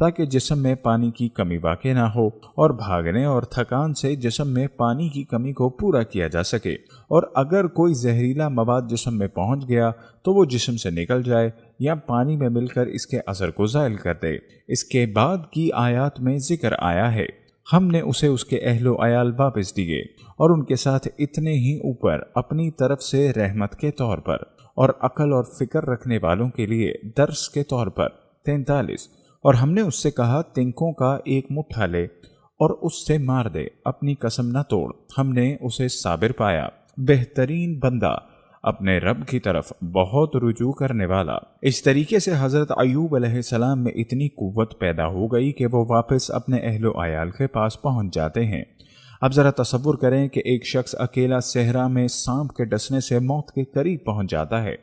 تاکہ جسم میں پانی کی کمی واقع نہ ہو اور بھاگنے اور تھکان سے جسم میں پانی کی کمی کو پورا کیا جا سکے، اور اگر کوئی زہریلا مواد جسم میں پہنچ گیا تو وہ جسم سے نکل جائے یا پانی میں مل کر اس کے اثر کو زائل کر دے۔ اس کے بعد کی آیات میں ذکر آیا ہے ہم نے اسے اس کے اہل و عیال واپس دیے اور ان کے ساتھ اتنے ہی اوپر اپنی طرف سے رحمت کے طور پر اور عقل اور فکر رکھنے والوں کے لیے درس کے طور پر 43۔ اور ہم نے اس سے کہا تنکوں کا ایک مٹھا لے اور اس سے مار دے، اپنی قسم نہ توڑ، ہم نے اسے صابر پایا، بہترین بندہ، اپنے رب کی طرف بہت رجوع کرنے والا۔ اس طریقے سے حضرت ایوب علیہ السلام میں اتنی قوت پیدا ہو گئی کہ وہ واپس اپنے اہل و عیال کے پاس پہنچ جاتے ہیں۔ اب ذرا تصور کریں کہ ایک شخص اکیلا صحرا میں سانپ کے ڈسنے سے موت کے قریب پہنچ جاتا ہے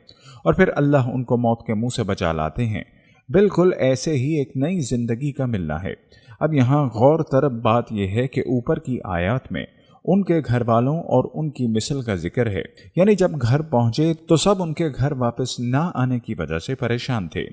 اور پھر اللہ ان کو موت کے منہ سے بچا لاتے ہیں۔ بالکل ایسے ہی ایک نئی زندگی کا ملنا ہے۔ اب یہاں غور طرف بات یہ ہے کہ اوپر کی آیات میں ان کے گھر والوں اور ان کی مثل کا ذکر ہے، یعنی جب گھر پہنچے تو سب ان کے گھر واپس نہ آنے کی وجہ سے پریشان تھے،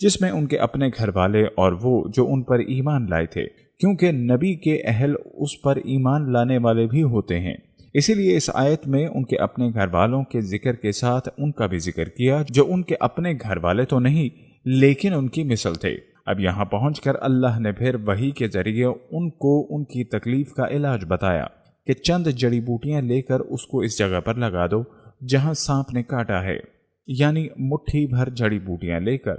جس میں ان کے اپنے گھر والے اور وہ جو ان پر ایمان لائے تھے، کیونکہ نبی کے اہل اس پر ایمان لانے والے بھی ہوتے ہیں۔ اسی لیے اس آیت میں ان کے اپنے گھر والوں کے ذکر کے ساتھ ان کا بھی ذکر کیا جو ان کے اپنے گھر والے تو نہیں لیکن ان کی مثل تھے۔ اب یہاں پہنچ کر اللہ نے پھر وحی کے ذریعے ان کو ان کی تکلیف کا علاج بتایا کہ چند جڑی بوٹیاں لے کر اس کو اس جگہ پر لگا دو جہاں سانپ نے کاٹا ہے، یعنی مٹھی بھر جڑی بوٹیاں لے کر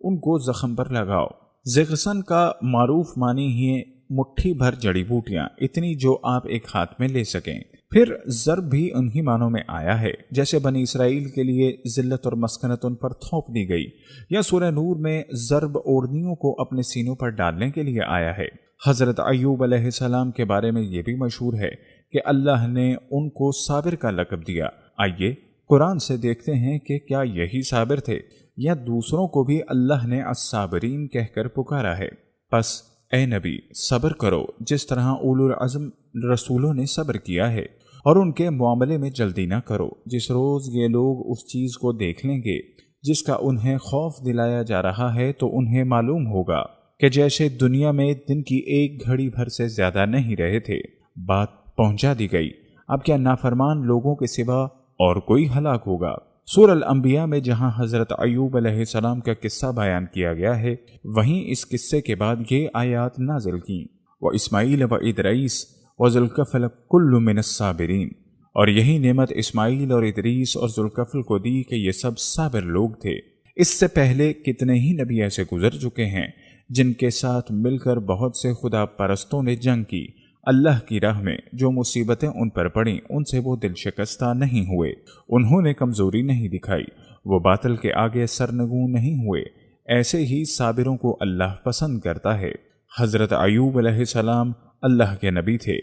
ان کو زخم پر لگاؤ۔ زغسن کا معروف معنی ہی مٹھی بھر جڑی بوٹیاں، اتنی جو آپ ایک ہاتھ میں لے سکیں۔ پھر ضرب بھی انہی معنوں میں آیا ہے، جیسے بنی اسرائیل کے لیے ذلت اور مسکنت ان پر تھوپ دی گئی، یا سورہ نور میں ضرب اوڑھنیوں کو اپنے سینوں پر ڈالنے کے لیے آیا ہے۔ حضرت ایوب علیہ السلام کے بارے میں یہ بھی مشہور ہے کہ اللہ نے ان کو صابر کا لقب دیا۔ آئیے قرآن سے دیکھتے ہیں کہ کیا یہی صابر تھے یا دوسروں کو بھی اللہ نے الصابرین کہہ کر پکارا ہے۔ پس اے نبی صبر کرو جس طرح اولو العزم رسولوں نے صبر کیا ہے، اور ان کے معاملے میں جلدی نہ کرو۔ جس روز یہ لوگ اس چیز کو دیکھ لیں گے جس کا انہیں خوف دلایا جا رہا ہے تو انہیں معلوم ہوگا کہ جیسے دنیا میں دن کی ایک گھڑی بھر سے زیادہ نہیں رہے تھے۔ بات پہنچا دی گئی، اب کیا نافرمان لوگوں کے سوا اور کوئی ہلاک ہوگا؟ سورہ الانبیاء میں جہاں حضرت ایوب علیہ السلام کا قصہ بیان کیا گیا ہے، وہیں اس قصے کے بعد یہ آیات نازل کیں، وَإِسْمَعِيلَ وَإِدْرِيسَ وَذُوالْكِفْلِ كُلٌّ مِّنَ الصَّابِرِينَ۔ اور یہی نعمت اسماعیل اور ادریس اور ذوالکفل کو دی کہ یہ سب صابر لوگ تھے۔ اس سے پہلے کتنے ہی نبی ایسے گزر چکے ہیں جن کے ساتھ مل کر بہت سے خدا پرستوں نے جنگ کی، اللہ کی راہ میں جو مصیبتیں ان پر پڑیں ان سے وہ دل شکستہ نہیں ہوئے، انہوں نے کمزوری نہیں دکھائی، وہ باطل کے آگے سرنگوں نہیں ہوئے۔ ایسے ہی صابروں کو اللہ پسند کرتا ہے۔ حضرت ایوب علیہ السلام اللہ کے نبی تھے،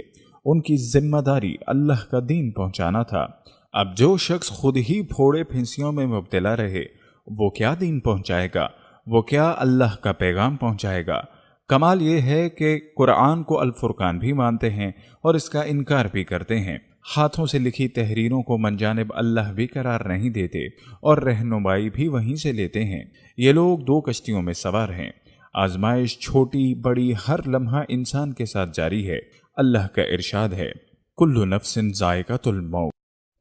ان کی ذمہ داری اللہ کا دین پہنچانا تھا۔ اب جو شخص خود ہی پھوڑے پھنسیوں میں مبتلا رہے وہ کیا دین پہنچائے گا، وہ کیا اللہ کا پیغام پہنچائے گا؟ کمال یہ ہے کہ قرآن کو الفرقان بھی مانتے ہیں اور اس کا انکار بھی کرتے ہیں، ہاتھوں سے لکھی تحریروں کو منجانب اللہ بھی قرار نہیں دیتے اور رہنمائی بھی وہیں سے لیتے ہیں۔ یہ لوگ دو کشتیوں میں سوار ہیں، آزمائش چھوٹی بڑی ہر لمحہ انسان کے ساتھ جاری ہے۔ اللہ کا ارشاد ہے کل نفس ذائقۃ الموت۔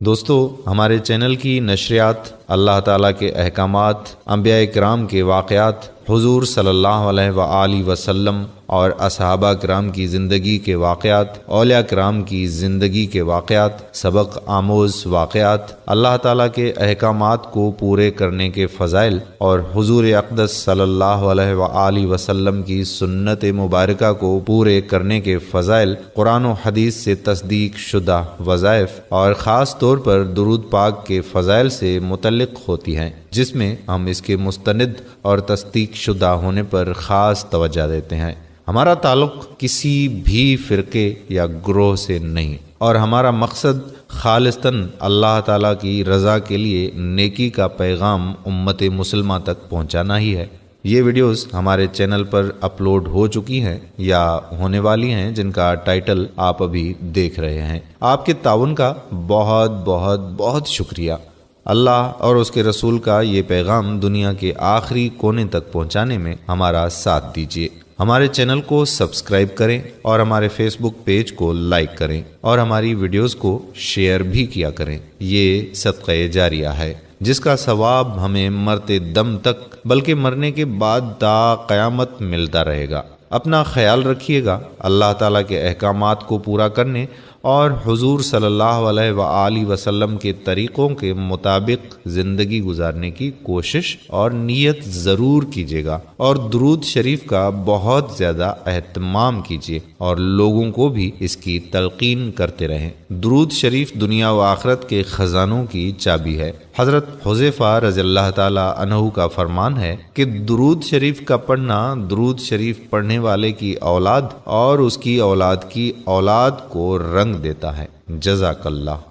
دوستو، ہمارے چینل کی نشریات اللہ تعالیٰ کے احکامات، انبیاء کرام کے واقعات، حضور صلی اللہ علیہ وآلہ وسلم اور اصحابہ کرام کی زندگی کے واقعات، اولیاء کرام کی زندگی کے واقعات، سبق آموز واقعات، اللہ تعالیٰ کے احکامات کو پورے کرنے کے فضائل اور حضور اقدس صلی اللہ علیہ وآلہ وسلم کی سنت مبارکہ کو پورے کرنے کے فضائل، قرآن و حدیث سے تصدیق شدہ وظائف اور خاص طور پر درود پاک کے فضائل سے متعلق ہوتی ہیں، جس میں ہم اس کے مستند اور تصدیق شدہ ہونے پر خاص توجہ دیتے ہیں۔ ہمارا تعلق کسی بھی فرقے یا گروہ سے نہیں اور ہمارا مقصد خالصتاً اللہ تعالیٰ کی رضا کے لیے نیکی کا پیغام امت مسلمہ تک پہنچانا ہی ہے۔ یہ ویڈیوز ہمارے چینل پر اپلوڈ ہو چکی ہیں یا ہونے والی ہیں، جن کا ٹائٹل آپ ابھی دیکھ رہے ہیں۔ آپ کے تعاون کا بہت بہت بہت شکریہ۔ اللہ اور اس کے رسول کا یہ پیغام دنیا کے آخری کونے تک پہنچانے میں ہمارا ساتھ دیجیے۔ ہمارے چینل کو سبسکرائب کریں اور ہمارے فیس بک پیج کو لائک کریں اور ہماری ویڈیوز کو شیئر بھی کیا کریں۔ یہ صدقہ جاریہ ہے جس کا ثواب ہمیں مرتے دم تک بلکہ مرنے کے بعد تا قیامت ملتا رہے گا۔ اپنا خیال رکھیے گا، اللہ تعالیٰ کے احکامات کو پورا کرنے اور حضور صلی اللہ علیہ وآلہ وسلم کے طریقوں کے مطابق زندگی گزارنے کی کوشش اور نیت ضرور کیجیے گا، اور درود شریف کا بہت زیادہ اہتمام کیجیے اور لوگوں کو بھی اس کی تلقین کرتے رہیں۔ درود شریف دنیا و آخرت کے خزانوں کی چابی ہے۔ حضرت حذیفہ رضی اللہ تعالی عنہ کا فرمان ہے کہ درود شریف کا پڑھنا درود شریف پڑھنے والے کی اولاد اور اس کی اولاد کی اولاد کو رنگ دیتا ہے۔ جزاک اللہ۔